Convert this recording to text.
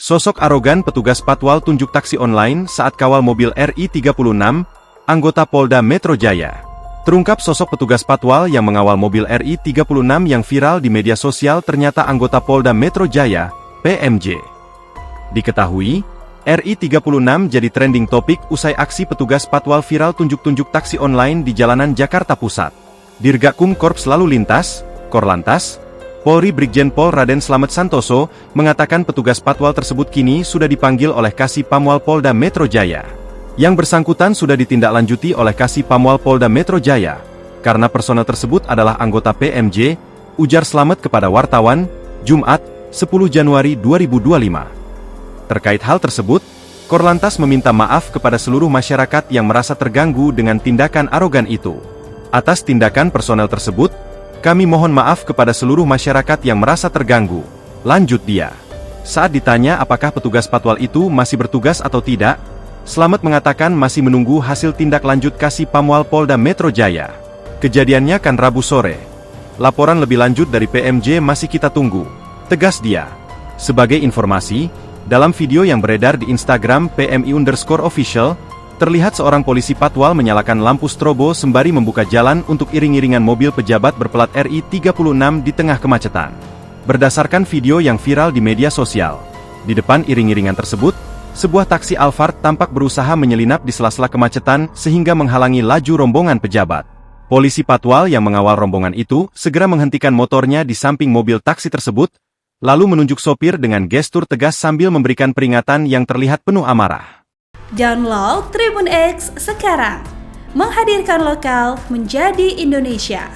Sosok arogan petugas patwal tunjuk taksi online saat kawal mobil RI36, anggota Polda Metro Jaya. Terungkap sosok petugas patwal yang mengawal mobil RI36 yang viral di media sosial ternyata anggota Polda Metro Jaya, PMJ. Diketahui, RI36 jadi trending topik usai aksi petugas patwal viral tunjuk-tunjuk taksi online di jalanan Jakarta Pusat. Dirgakum Korps Lalu Lintas, Korlantas, Polri Brigjen Pol Raden Slamet Santoso, mengatakan petugas patwal tersebut kini sudah dipanggil oleh Kasih Pamwal Polda Metro Jaya. Yang bersangkutan sudah ditindaklanjuti oleh Kasih Pamwal Polda Metro Jaya, karena personel tersebut adalah anggota PMJ, ujar Slamet kepada wartawan, Jumat, 10 Januari 2025. Terkait hal tersebut, Korlantas meminta maaf kepada seluruh masyarakat yang merasa terganggu dengan tindakan arogan itu. Atas tindakan personel tersebut, kami mohon maaf kepada seluruh masyarakat yang merasa terganggu, lanjut dia. Saat ditanya apakah petugas patwal itu masih bertugas atau tidak, Slamet mengatakan masih menunggu hasil tindak lanjut Kasih Pamwal Polda Metro Jaya. Kejadiannya kan Rabu sore. Laporan lebih lanjut dari PMJ masih kita tunggu, tegas dia. Sebagai informasi, dalam video yang beredar di Instagram PMI_official, terlihat seorang polisi patwal menyalakan lampu strobo sembari membuka jalan untuk iring-iringan mobil pejabat berplat RI36 di tengah kemacetan. Berdasarkan video yang viral di media sosial, di depan iring-iringan tersebut, sebuah taksi Alphard tampak berusaha menyelinap di sela-sela kemacetan sehingga menghalangi laju rombongan pejabat. Polisi patwal yang mengawal rombongan itu segera menghentikan motornya di samping mobil taksi tersebut, lalu menunjuk sopir dengan gestur tegas sambil memberikan peringatan yang terlihat penuh amarah. Download Tribun X sekarang, menghadirkan lokal menjadi Indonesia.